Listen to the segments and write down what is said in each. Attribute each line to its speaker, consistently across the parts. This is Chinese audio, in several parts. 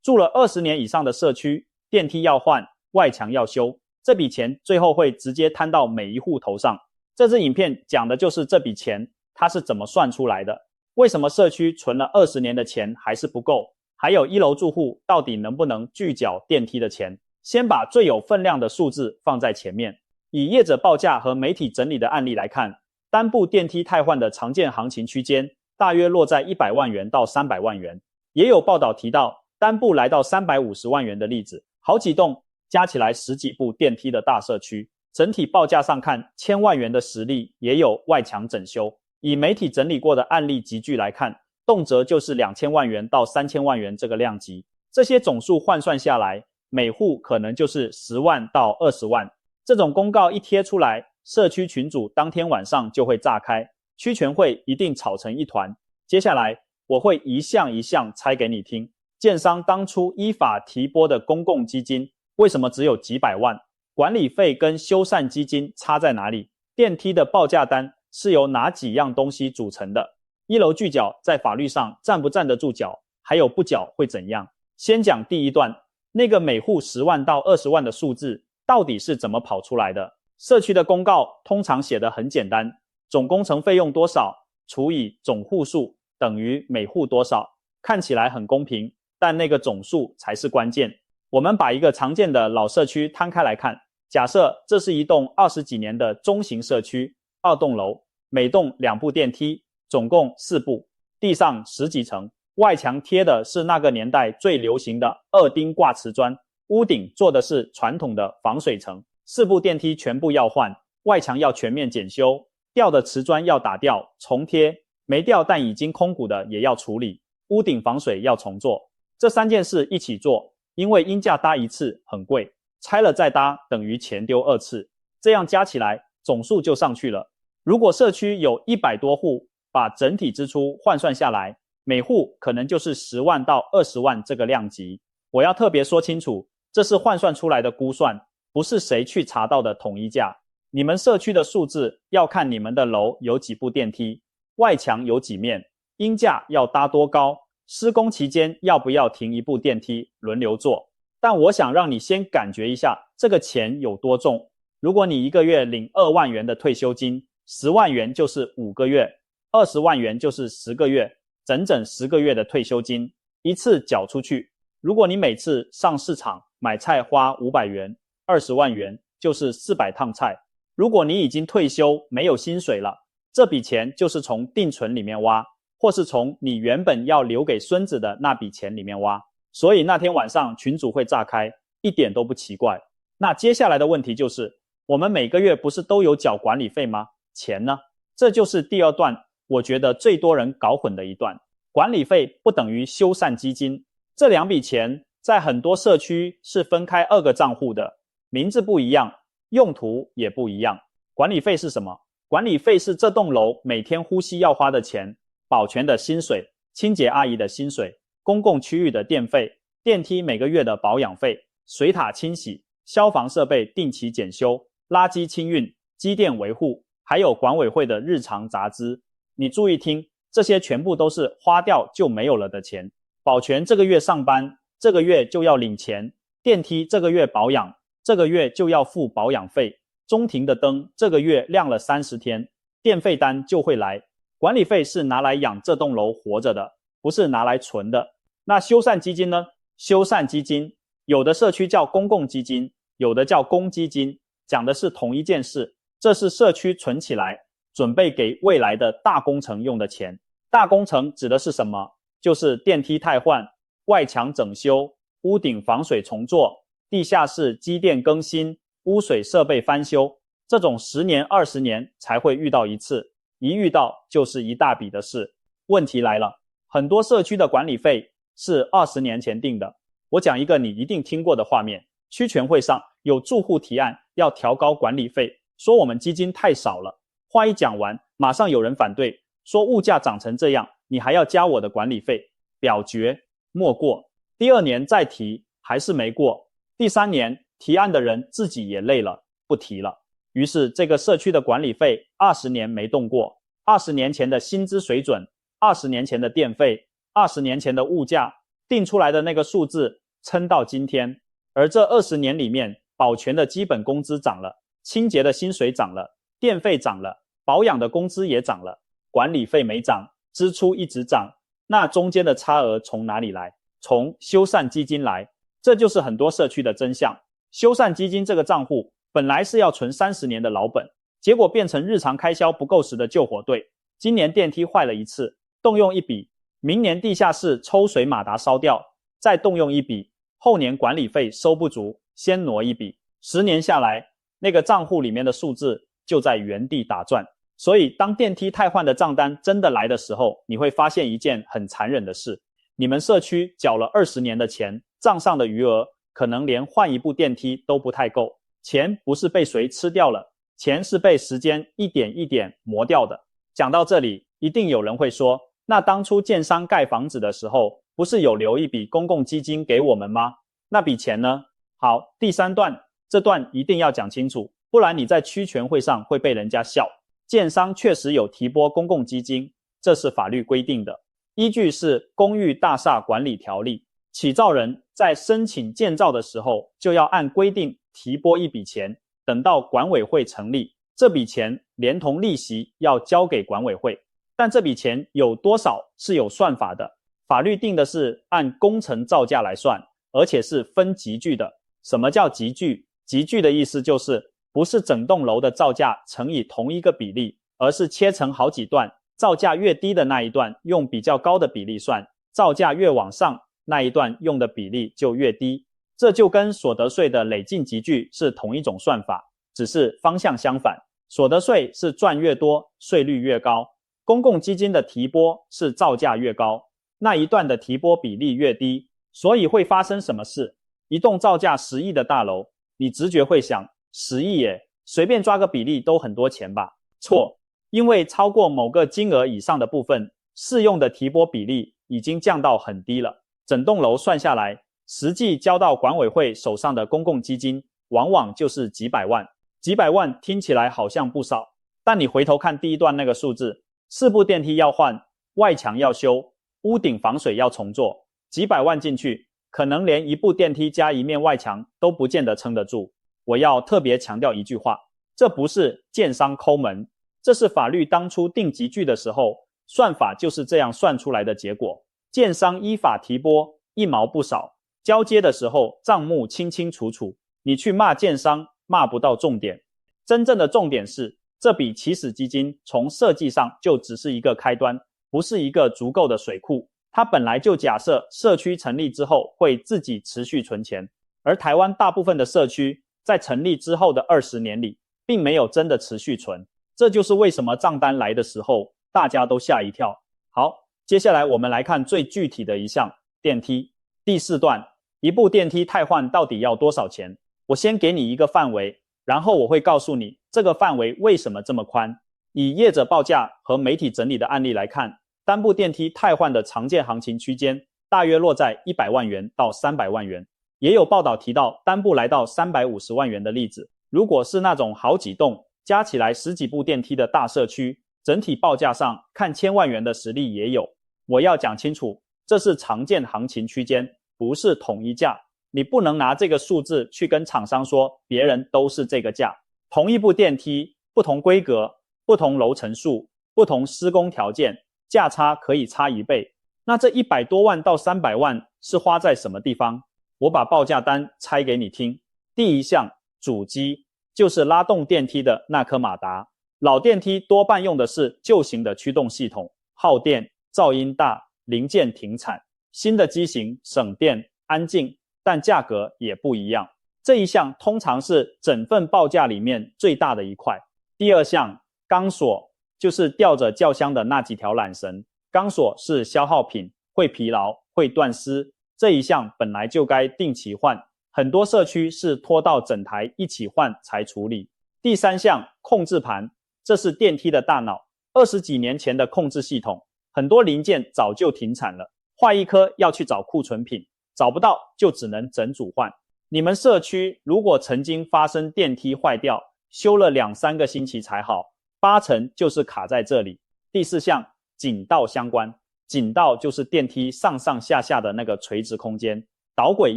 Speaker 1: 住了20年以上的社區，電梯要換，外牆要修，這筆錢最後會直接攤到每一戶頭上。這支影片講的就是這筆錢它是怎麼算出來的，為什麼社區存了20年的錢還是不夠，還有1樓住戶到底能不能拒繳電梯的錢。先把最有分量的數字放在前面。以業者報價和媒體整理的案例來看，單部電梯汰換的常見行情區間大約落在100萬元到300萬元，也有報道提到單部來到350萬元的例子。好幾棟加起來10幾部電梯的大社區，整體報價上看1000萬元的實力，也有外牆整修。以媒體整理過的案例級距來看，動輒就是2000萬元到3000萬元這個量級。這些總數換算下來，每戶可能就是10萬到20萬。這種公告一貼出來，社區群組當天晚上就會炸開，區權會一定吵成一團。接下來我會一項一項拆給你聽。建商當初依法提撥的公共基金為什麼只有幾百萬？管理費跟修繕基金差在哪裡？電梯的報價單是由哪幾樣東西組成的？1樓拒繳在法律上站不站得住腳？還有不繳會怎樣？先講第一段，那個每戶10萬到20萬的數字到底是怎麼跑出來的？社區的公告通常寫得很簡單，總工程費用多少除以總戶數等於每戶多少，看起來很公平，但那個總數才是關鍵。我們把一個常見的老社區攤開來看，假設這是一棟20幾年的中型社區，2棟樓，每棟2部電梯，總共4部，地上10幾層，外牆貼的是那個年代最流行的2丁掛瓷磚，屋頂做的是傳統的防水層，4部電梯全部要換，外牆要全面檢修，掉的瓷磚要打掉重貼，沒掉但已經空鼓的也要處理，屋頂防水要重做。這3件事一起做，因為鷹架搭一次很貴，拆了再搭等於錢丟2次，這樣加起來總數就上去了。如果社區有100多戶，把整體支出換算下來，每戶可能就是10萬到20萬這個量級。我要特別說清楚，這是換算出來的估算，不是誰去查到的統一價。你們社區的數字要看你們的樓有幾部電梯，外牆有幾面，鷹架要搭多高，施工期間要不要停1部電梯輪流做。但我想讓你先感覺一下這個錢有多重。如果你1個月領2萬元的退休金，10萬元就是5個月，20萬元就是10個月，整整10個月的退休金一次繳出去。如果你每次上市場買菜花500元，20萬元就是400趟菜。如果你已經退休沒有薪水了，這筆錢就是從定存裡面挖，或是從你原本要留給孫子的那筆錢裡面挖。所以那天晚上群組會炸開，一點都不奇怪。那接下來的問題就是，我們每個月不是都有繳管理費嗎？錢呢？這就是第2段，我覺得最多人搞混的一段。管理費不等於修繕基金，這2筆錢在很多社區是分開2個賬戶的，名字不一樣，用途也不一樣。管理費是什麼？管理費是這棟樓每天呼吸要花的錢，保全的薪水，清潔阿姨的薪水，公共區域的電費，電梯每個月的保養費，水塔清洗，消防設備定期檢修，垃圾清運，機電維護，還有管委會的日常雜支。你注意聽，這些全部都是花掉就沒有了的錢。保全這個月上班，這個月就要領錢，電梯這個月保養，這個月就要付保養費，中庭的燈這個月亮了30天，電費單就會來。管理費是拿來養這棟樓活着的，不是拿來存的。那修繕基金呢？修繕基金有的社區叫公共基金，有的叫公基金，講的是同一件事。這是社區存起來準備給未來的大工程用的錢。大工程指的是什麼？就是電梯汰換、外牆整修、屋頂防水重做、地下室機電更新、污水設備翻修，這種10年20年才會遇到一次，一遇到就是一大筆的事。問題來了，很多社區的管理費是20年前定的。我講一個你一定聽過的畫面，區權會上有住戶提案要調高管理費，說我們基金太少了。話一講完，馬上有人反對，說物價漲成這樣，你還要加我的管理費，表決沒過。第2年再提，還是沒過。第3年提案的人自己也累了，不提了。於是這個社區的管理費20年沒動過，20年前的薪資水準，20年前的電費，20年前的物價，定出來的那個數字撐到今天。而這20年裡面，保全的基本工資漲了，清潔的薪水漲了，電費漲了，保養的工資也漲了，管理費沒漲，支出一直漲，那中間的差額從哪裡來？從修繕基金來。這就是很多社區的真相。修繕基金這個賬戶本來是要存30年的老本，結果變成日常開銷不夠時的救火隊。今年電梯壞了一次，動用一筆，明年地下室抽水馬達燒掉，再動用一筆，後年管理費收不足，先挪一筆，10年下來，那個賬戶裡面的數字就在原地打轉。所以當電梯汰換的賬單真的來的時候，你會發現一件很殘忍的事，你們社區繳了20年的錢，賬上的餘額可能連換一部電梯都不太夠。錢不是被誰吃掉了，錢是被時間一點一點磨掉的。講到這裡，一定有人會說，那當初建商蓋房子的時候，不是有留一筆公共基金給我們嗎？那筆錢呢？好，第3段，這段一定要講清楚，不然你在區權會上會被人家笑。建商確實有提撥公共基金，這是法律規定的，依據是《公寓大廈管理條例》。起造人在申請建造的時候，就要按規定提撥一筆錢，等到管委會成立，這筆錢連同利息要交給管委會。但這筆錢有多少是有算法的，法律定的是按工程造價來算，而且是分級距的。什麼叫級距？級距的意思就是不是整棟樓的造價乘以同一個比例，而是切成好幾段，造價越低的那一段用比較高的比例算，造價越往上那一段用的比例就越低。這就跟所得稅的累進級距是同一種算法，只是方向相反。所得稅是賺越多，稅率越高，公共基金的提撥是造價越高，那一段的提撥比例越低。所以會發生什麼事？一棟造價10億的大樓，你直覺會想10億耶，隨便抓個比例都很多錢吧？錯，因為超過某個金額以上的部分，適用的提撥比例已經降到很低了。整棟樓算下來，實際交到管委會手上的公共基金，往往就是幾百萬。幾百萬聽起來好像不少，但你回頭看第1段那個數字，4部電梯要換，外牆要修，屋頂防水要重做，幾百萬進去，可能連1部電梯加1面外牆都不見得撐得住。我要特別強調一句話，這不是建商摳門，這是法律當初定級距的時候，算法就是這樣算出來的結果。建商依法提撥1毛不少，交接的時候賬目清清楚楚，你去罵建商罵不到重點。真正的重點是，這筆起始基金從設計上就只是一個開端，不是一個足夠的水庫。它本來就假設社區成立之後會自己持續存錢，而台灣大部分的社區在成立之後的20年裡，並沒有真的持續存。這就是為什麼賬單來的時候大家都嚇一跳。好，接下來我們來看最具體的一項，電梯。第4段，1部電梯汰換到底要多少錢？我先給你一個範圍，然後我會告訴你這個範圍為什麼這麼寬。以業者報價和媒體整理的案例來看，單部電梯汰換的常見行情區間大約落在100萬元到300萬元，也有報道提到單部來到350萬元的例子。如果是那種好幾棟加起來10幾部電梯的大社區，整體報價上看千萬元的實力也有。我要講清楚，這是常見行情區間，不是統一價。你不能拿這個數字去跟廠商說別人都是這個價。同一部電梯，不同規格，不同樓層數，不同施工條件，價差可以差1倍。那這100多萬到300萬是花在什麼地方？我把報價單拆給你聽。第1項，主機，就是拉動電梯的那顆馬達。老電梯多半用的是舊型的驅動系統，耗電，噪音大，零件停產。新的機型省電，安靜，但價格也不一樣。這一項通常是整份報價裡面最大的一塊。第2項，鋼索，就是吊着轎箱的那幾條纜繩。鋼索是消耗品，會疲勞，會斷絲，這一項本來就該定期換，很多社區是拖到整台一起換才處理。第3項，控制盤，這是電梯的大腦。20幾年前的控制系統，很多零件早就停產了，壞一顆要去找庫存品，找不到就只能整組換。你們社區如果曾經發生電梯壞掉，修了2-3個星期才好，8成就是卡在這裡。第4項，警道相關。井道就是電梯上上下下的那個垂直空間，導軌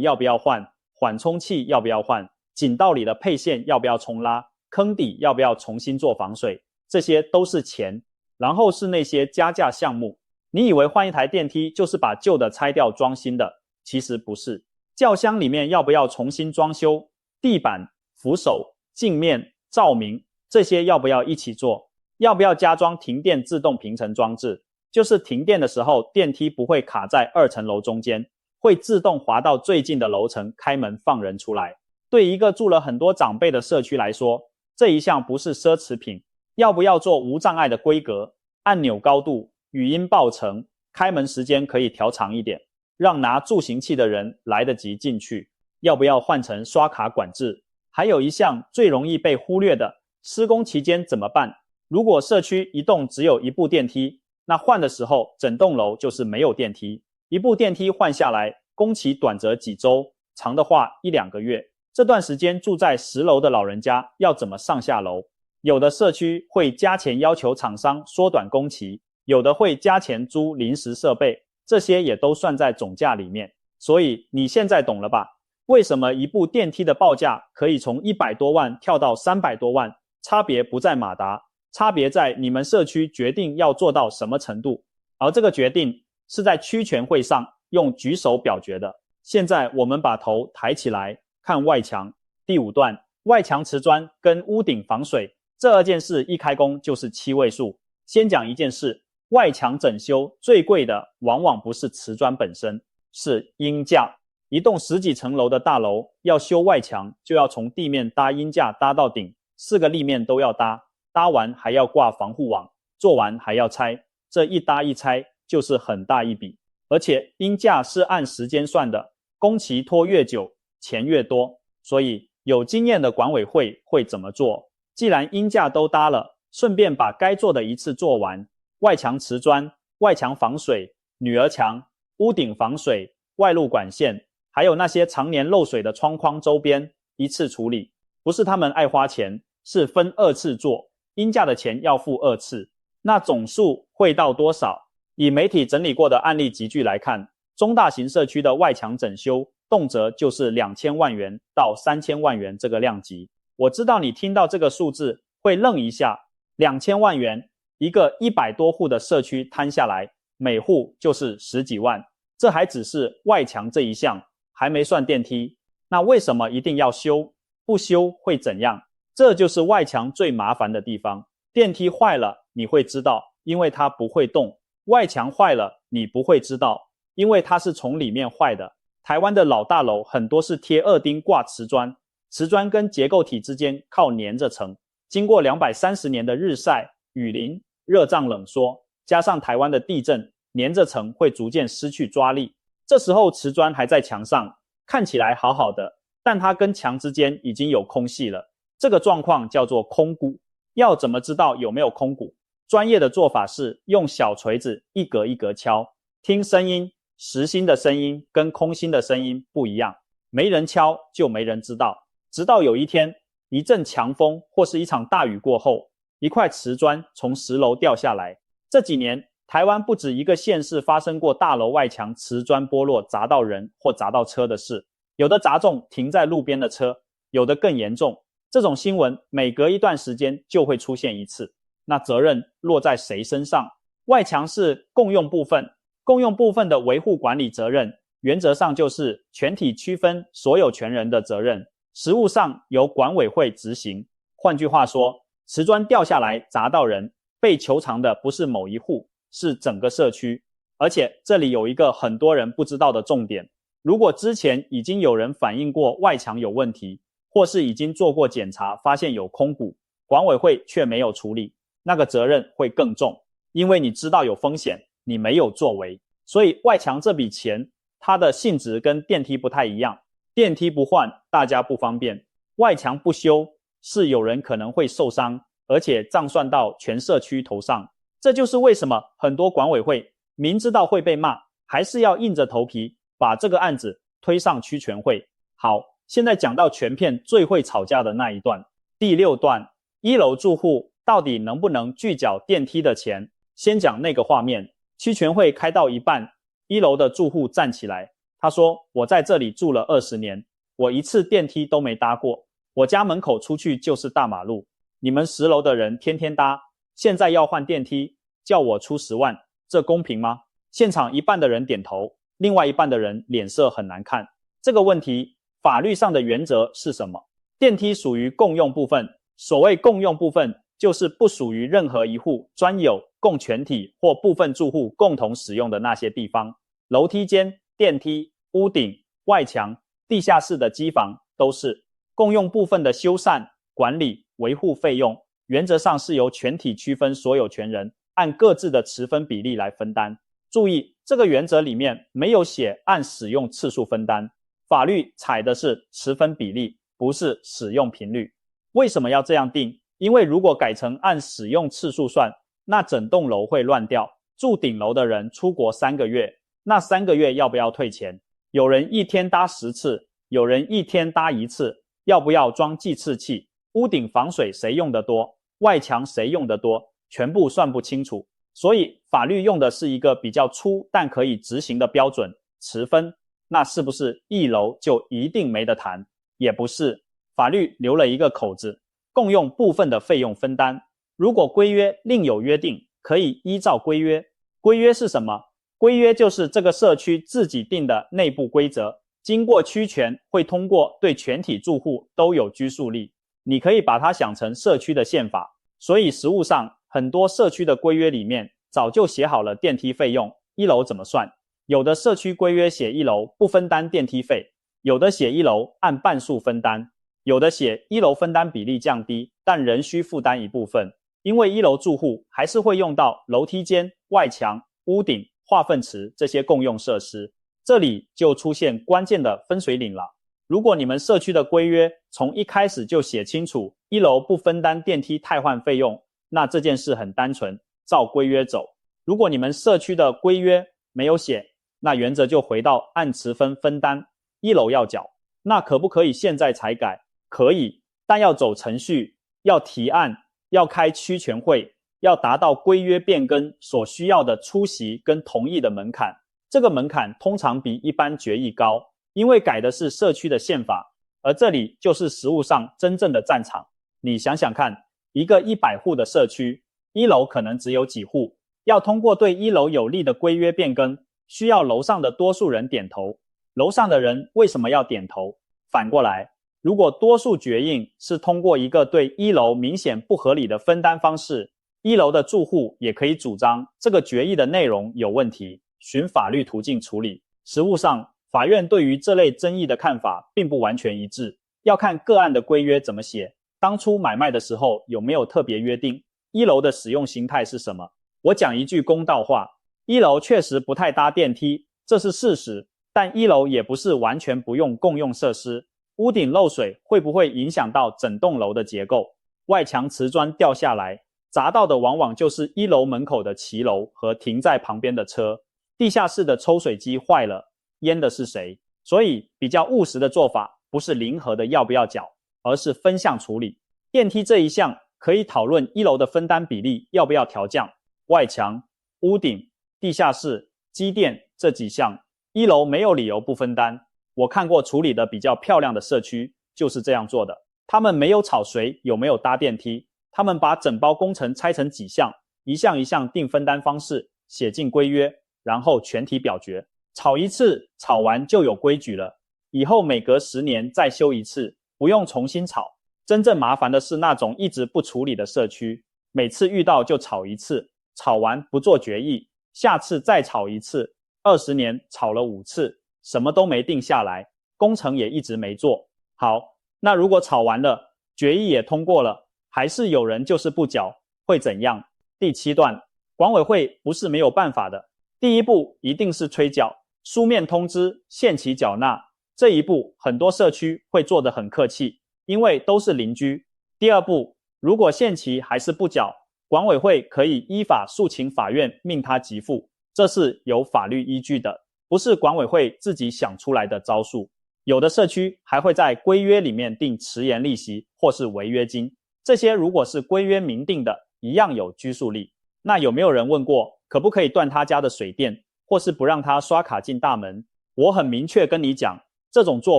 Speaker 1: 要不要換，緩衝器要不要換，井道裡的配線要不要重拉，坑底要不要重新做防水，這些都是錢。然後是那些加價項目，你以為換一台電梯就是把舊的拆掉裝新的，其實不是。轎廂裡面要不要重新裝修，地板、扶手、鏡面、照明，這些要不要一起做，要不要加裝停電自動平層裝置，就是停電的時候電梯不會卡在2層樓中間，會自動滑到最近的樓層開門放人出來。對一個住了很多長輩的社區來說，這一項不是奢侈品。要不要做無障礙的規格，按鈕高度、語音報程，開門時間可以調長一點，讓拿助行器的人來得及進去。要不要換成刷卡管制？還有一項最容易被忽略的，施工期間怎麼辦？如果社區一棟只有一部電梯，那換的時候整棟樓就是沒有電梯。一部電梯換下來，工期短則幾週，長的話1-2個月。這段時間住在10樓的老人家要怎麼上下樓？有的社區會加錢要求廠商縮短工期，有的會加錢租臨時設備，這些也都算在總價裡面。所以你現在懂了吧？為什麼一部電梯的報價可以從100多萬跳到300多萬？差別不在馬達，差別在你們社區決定要做到什麼程度，而這個決定是在區權會上用舉手表決的。現在我們把頭抬起來看外牆第5段，外牆瓷磚跟屋頂防水。這2件事一開工就是7位數。先講一件事，外牆整修最貴的往往不是瓷磚本身，是鷹架。一棟10幾層樓的大樓要修外牆，就要從地面搭鷹架搭到頂，4個立面都要搭，搭完還要掛防護網，做完還要拆，這一搭一拆就是很大一筆。而且鷹架是按時間算的，工期拖越久，錢越多。所以有經驗的管委會會怎麼做？既然鷹架都搭了，順便把該做的一次做完，外牆瓷磚、外牆防水、女兒牆、屋頂防水、外露管線，還有那些常年漏水的窗框周邊，一次處理。不是他們愛花錢，是分2次做，鷹架的錢要付2次。那總數會到多少？以媒體整理過的案例集聚來看，中大型社區的外牆整修，動輒就是2000萬元到3000萬元這個量級。我知道你聽到這個數字會愣一下，2000萬元，一個100多戶的社區攤下來，每戶就是10幾萬，這還只是外牆這一項，還沒算電梯。那為什麼一定要修？不修會怎樣？這就是外牆最麻煩的地方。電梯壞了，你會知道，因為它不會動；外牆壞了，你不會知道，因為它是從裡面壞的。台灣的老大樓很多是貼2釘掛瓷磚，瓷磚跟結構體之間靠粘着層，經過230年的日曬、雨淋、熱脹冷縮，加上台灣的地震，粘着層會逐漸失去抓力。這時候瓷磚還在牆上，看起來好好的，但它跟牆之間已經有空隙了。這個狀況叫做空鼓。要怎麼知道有沒有空鼓？專業的做法是用小錘子一格一格敲，聽聲音，實心的聲音跟空心的聲音不一樣，沒人敲就沒人知道。直到有一天，一陣強風或是一場大雨過後，一塊瓷磚從10樓掉下來。這幾年，台灣不止一個縣市發生過大樓外牆瓷磚剝落砸到人或砸到車的事，有的砸中停在路邊的車，有的更嚴重。這種新聞每隔一段時間就會出現一次。那責任落在誰身上？外牆是共用部分，共用部分的維護管理責任，原則上就是全體區分所有權人的責任，實務上由管委會執行。換句話說，瓷磚掉下來砸到人，被求償的不是某一戶，是整個社區。而且這裡有一個很多人不知道的重點，如果之前已經有人反映過外牆有問題，或是已經做過檢查發現有空鼓，管委會卻沒有處理，那個責任會更重，因為你知道有風險，你沒有作為。所以外牆這筆錢，它的性質跟電梯不太一樣。電梯不換，大家不方便；外牆不修，是有人可能會受傷，而且賬算到全社區頭上。這就是為什麼很多管委會明知道會被罵，還是要硬着頭皮把這個案子推上區權會。好，現在講到全片最會吵架的那一段，第6段，1樓住戶到底能不能拒繳電梯的錢？先講那個畫面，區權會開到一半，1樓的住戶站起來，他說：我在這裡住了20年，我一次電梯都沒搭過，我家門口出去就是大馬路，你們10樓的人天天搭，現在要換電梯，叫我出10萬，這公平嗎？現場一半的人點頭，另外一半的人臉色很難看。這個問題法律上的原則是什麼？電梯屬於共用部分，所謂共用部分就是不屬於任何一戶專有供全體或部分住戶共同使用的那些地方。樓梯間、電梯、屋頂、外牆、地下室的機房都是共用部分的修繕、管理、維護費用，原則上是由全體區分所有權人按各自的持分比例來分擔。注意，這個原則裡面沒有寫按使用次數分擔，法律採的是持分比例，不是使用頻率。為什麼要這樣定？因為如果改成按使用次數算，那整棟樓會亂掉。住頂樓的人出國3個月，那3個月要不要退錢？有人一天搭10次，有人一天搭1次，要不要裝計次器？屋頂防水誰用得多？外牆誰用得多？全部算不清楚。所以法律用的是一個比較粗但可以執行的標準，持分。那是不是1樓就一定沒得談？也不是，法律留了一個口子，共用部分的費用分擔。如果規約另有約定，可以依照規約。規約是什麼？規約就是這個社區自己定的內部規則，經過區權會通過對全體住戶都有拘束力。你可以把它想成社區的憲法。所以實務上，很多社區的規約裡面早就寫好了電梯費用，1樓怎麼算。有的社區規約寫1樓不分擔電梯費，有的寫1樓按半數分擔，有的寫1樓分擔比例降低，但仍需負擔一部分。因為1樓住戶還是會用到樓梯間、外牆、屋頂、化糞池這些共用設施，這裡就出現關鍵的分水嶺了。如果你們社區的規約從一開始就寫清楚1樓不分擔電梯汰換費用，那這件事很單純，照規約走。如果你們社區的規約沒有寫，那原則就回到按持分分擔，1樓要繳。那可不可以現在才改？可以，但要走程序，要提案，要開區權會，要達到規約變更所需要的出席跟同意的門檻。這個門檻通常比一般決議高，因為改的是社區的憲法，而這裡就是實務上真正的戰場。你想想看，一個100戶的社區，1樓可能只有幾戶，要通過對1樓有利的規約變更，需要樓上的多數人點頭。樓上的人為什麼要點頭？反過來，如果多數決議是通過一個對1樓明顯不合理的分擔方式，1樓的住戶也可以主張這個決議的內容有問題，循法律途徑處理。實務上，法院對於這類爭議的看法並不完全一致，要看個案的規約怎麼寫，當初買賣的時候有沒有特別約定，1樓的使用形態是什麼。我講一句公道話，1樓確實不太搭電梯，這是事實，但1樓也不是完全不用共用設施。屋頂漏水會不會影響到整棟樓的結構？外牆瓷磚掉下來，砸到的往往就是1樓門口的騎樓和停在旁邊的車。地下室的抽水機壞了，淹的是誰？所以比較務實的做法不是零和的要不要繳，而是分項處理。電梯這一項可以討論1樓的分擔比例要不要調降，外牆、屋頂、地下室、機電這幾項，1樓沒有理由不分擔。我看過處理的比較漂亮的社區就是這樣做的，他們沒有吵誰有沒有搭電梯，他們把整包工程拆成幾項，一項一項定分擔方式，寫進規約，然後全體表決。吵一次，吵完就有規矩了，以後每隔10年再修一次，不用重新吵。真正麻煩的是那種一直不處理的社區，每次遇到就吵一次，吵完不做決議，下次再吵一次，20年吵了5次，什麼都沒定下來，工程也一直沒做好。那如果吵完了，決議也通過了，還是有人就是不繳，會怎樣？第7段，管委會不是沒有辦法的。第一步一定是催繳，書面通知，限期繳納。這一步很多社區會做得很客氣，因為都是鄰居。第二步，如果限期還是不繳，管委會可以依法訴請法院命他給付，這是有法律依據的，不是管委會自己想出來的招數。有的社區還會在規約裡面定遲延利息或是違約金，這些如果是規約明定的，一樣有拘束力。那有沒有人問過，可不可以斷他家的水電，或是不讓他刷卡進大門？我很明確跟你講，這種做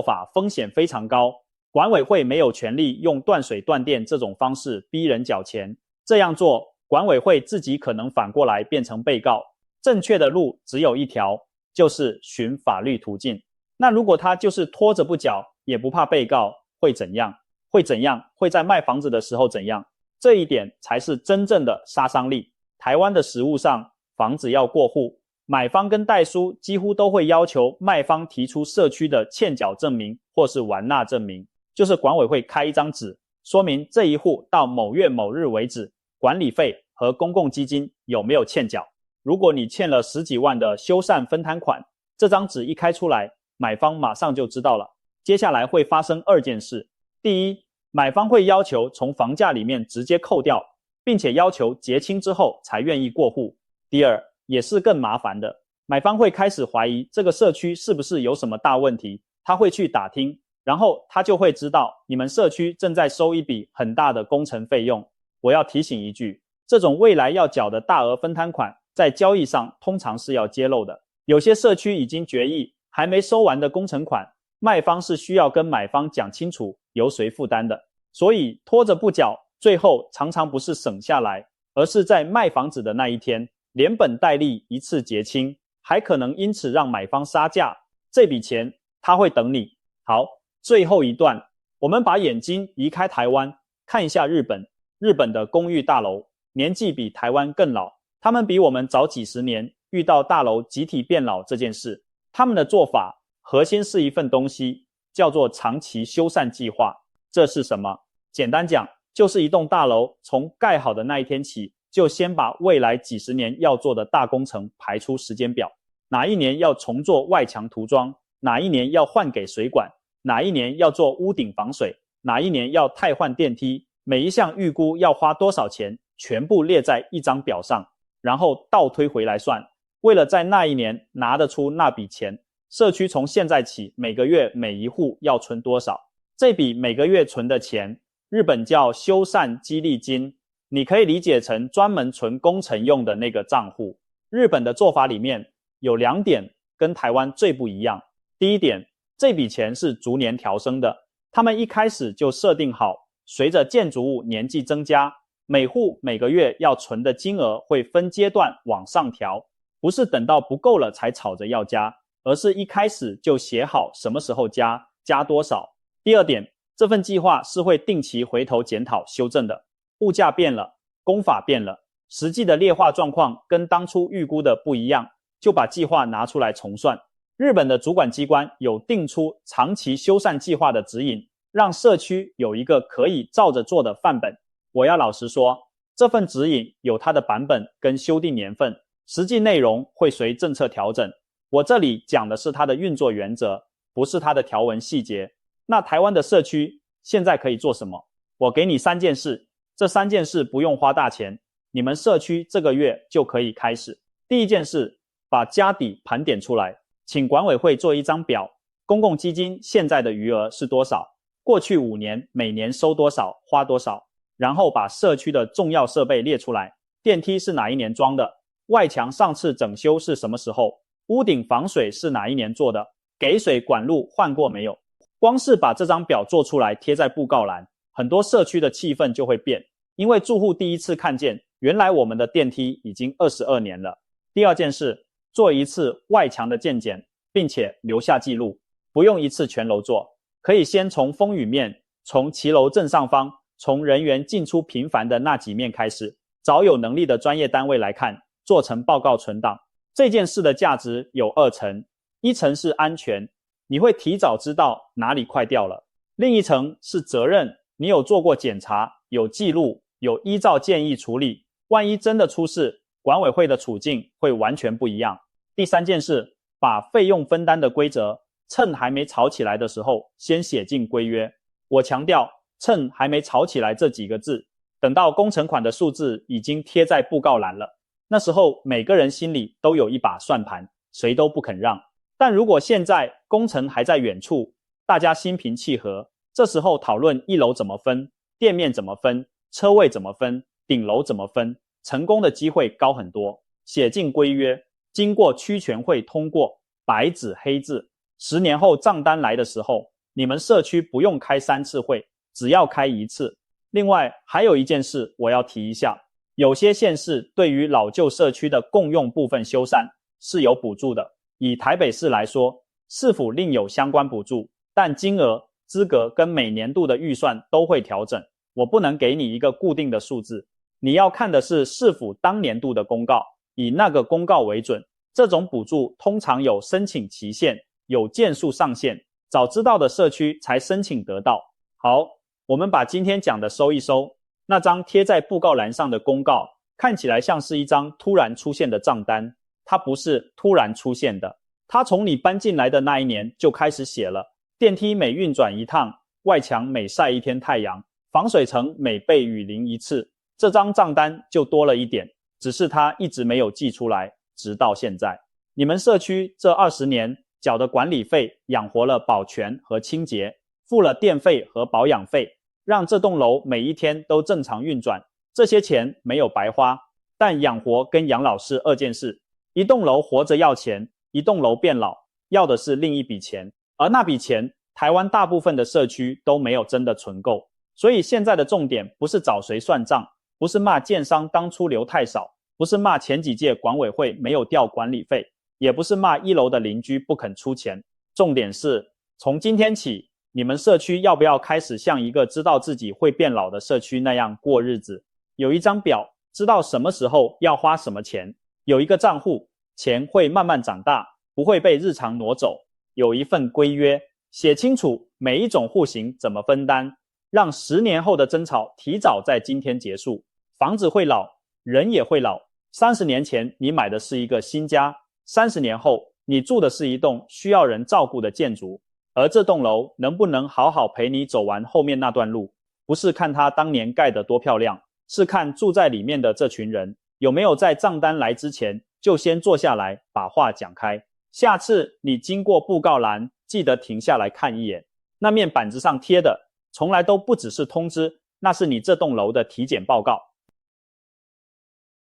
Speaker 1: 法風險非常高，管委會沒有權利用斷水斷電這種方式逼人繳錢，這樣做，管委會自己可能反過來變成被告。正確的路只有一條，就是循法律途徑。那如果他就是拖着不繳，也不怕被告，會怎樣？會怎樣？會在賣房子的時候怎樣？這一點才是真正的殺傷力。台灣的實務上，房子要過戶，買方跟代書幾乎都會要求賣方提出社區的欠繳證明或是完納證明，就是管委會開一張紙，說明這一戶到某月某日為止，管理費和公共基金有沒有欠繳。如果你欠了10幾萬的修繕分攤款，這張紙一開出來，買方馬上就知道了。接下來會發生2件事。第一，買方會要求從房價裡面直接扣掉，並且要求結清之後才願意過戶。第二，也是更麻煩的，買方會開始懷疑這個社區是不是有什麼大問題，他會去打聽，然後他就會知道你們社區正在收一筆很大的工程費用。我要提醒一句，這種未來要繳的大額分攤款，在交易上通常是要揭露的。有些社區已經決議，還沒收完的工程款，賣方是需要跟買方講清楚由誰負擔的。所以拖着不繳，最後常常不是省下來，而是在賣房子的那一天，連本帶利一次結清，還可能因此讓買方殺價。這筆錢他會等你。好，最後一段，我們把眼睛移開台灣，看一下日本。日本的公寓大樓年紀比台灣更老，他們比我們早幾十年遇到大樓集體變老這件事。他們的做法核心是一份東西，叫做長期修繕計劃。這是什麼？簡單講，就是一棟大樓從蓋好的那一天起，就先把未來幾十年要做的大工程排出時間表，哪一年要重做外牆塗裝，哪一年要換給水管，哪一年要做屋頂防水，哪一年要汰換電梯，每一項預估要花多少錢，全部列在一張表上，然後倒推回來算。為了在那一年拿得出那筆錢，社區從現在起每個月每一戶要存多少？這筆每個月存的錢，日本叫修繕激勵金，你可以理解成專門存工程用的那個賬戶。日本的做法裡面有2點跟台灣最不一樣。第一點，這筆錢是逐年調升的，他們一開始就設定好，隨着建築物年紀增加，每戶每個月要存的金額會分階段往上調，不是等到不夠了才吵着要加，而是一開始就寫好什麼時候加，加多少。第二點，這份計劃是會定期回頭檢討修正的。物價變了，工法變了，實際的劣化狀況跟當初預估的不一樣，就把計劃拿出來重算。日本的主管機關有定出長期修繕計劃的指引，讓社區有一個可以照着做的範本。我要老實說，這份指引有它的版本跟修訂年份，實際內容會隨政策調整。我這裡講的是它的運作原則，不是它的條文細節。那台灣的社區現在可以做什麼？我給你3件事，這3件事不用花大錢，你們社區這個月就可以開始。第一件事，把家底盤點出來，請管委會做一張表，公共基金現在的餘額是多少，過去5年每年收多少，花多少，然後把社區的重要設備列出來，電梯是哪一年裝的，外牆上次整修是什麼時候，屋頂防水是哪一年做的，給水管路換過沒有。光是把這張表做出來貼在布告欄，很多社區的氣氛就會變，因為住戶第一次看見，原來我們的電梯已經22年了。第二件事，做一次外牆的健檢，並且留下記錄，不用一次全樓做，可以先從風雨面，從騎樓正上方，從人員進出頻繁的那幾面開始，找有能力的專業單位來看，做成報告存檔。這件事的價值有2層，一層是安全，你會提早知道哪裡壞掉了；另一層是責任，你有做過檢查，有記錄，有依照建議處理。萬一真的出事，管委會的處境會完全不一樣。第3件事，把費用分擔的規則，趁還沒吵起來的時候，先寫進規約。我強調，趁還沒吵起來這幾個字，等到工程款的數字已經貼在布告欄了，那時候每個人心裡都有一把算盤，誰都不肯讓。但如果現在工程還在遠處，大家心平氣和，這時候討論1樓怎麼分，店面怎麼分，車位怎麼分，頂樓怎麼分，成功的機會高很多。寫進規約，經過區權會通過，白紙黑字，10年後賬單來的時候，你們社區不用開3次會，只要開1次。另外還有一件事我要提一下，有些縣市對於老舊社區的共用部分修繕是有補助的。以台北市來說，市府另有相關補助，但金額、資格跟每年度的預算都會調整，我不能給你一個固定的數字。你要看的是市府當年度的公告，以那個公告為準。這種補助通常有申請期限，有件數上限，早知道的社區才申請得到。好，我們把今天講的收一收。那張貼在布告欄上的公告看起來像是一張突然出現的賬單，它不是突然出現的，它從你搬進來的那一年就開始寫了。電梯每運轉1趟，外牆每曬1天太陽，防水層每被雨淋1次，這張賬單就多了一點，只是它一直沒有寄出來，直到現在。你們社區這20年繳的管理費養活了保全和清潔，付了電費和保養費，讓這棟樓每一天都正常運轉，這些錢沒有白花。但養活跟養老是2件事，一棟樓活着要錢，一棟樓變老要的是另一筆錢，而那筆錢台灣大部分的社區都沒有真的存夠。所以現在的重點不是找誰算賬，不是罵建商當初留太少，不是罵前幾屆管委會沒有調管理費，也不是罵1樓的鄰居不肯出錢，重點是從今天起，你們社區要不要開始像一個知道自己會變老的社區那樣過日子？有一張表，知道什麼時候要花什麼錢；有一個賬戶，錢會慢慢長大，不會被日常挪走；有一份規約，寫清楚每一種戶型怎麼分擔，讓10年後的爭吵提早在今天結束。房子會老，人也會老。30年前你買的是一個新家，30年後你住的是一棟需要人照顧的建築。而這棟樓能不能好好陪你走完後面那段路，不是看它當年蓋得多漂亮，是看住在裡面的這群人有沒有在賬單來之前就先坐下來把話講開。下次你經過布告欄，記得停下來看一眼，那面板子上貼的從來都不只是通知，那是你這棟樓的體檢報告。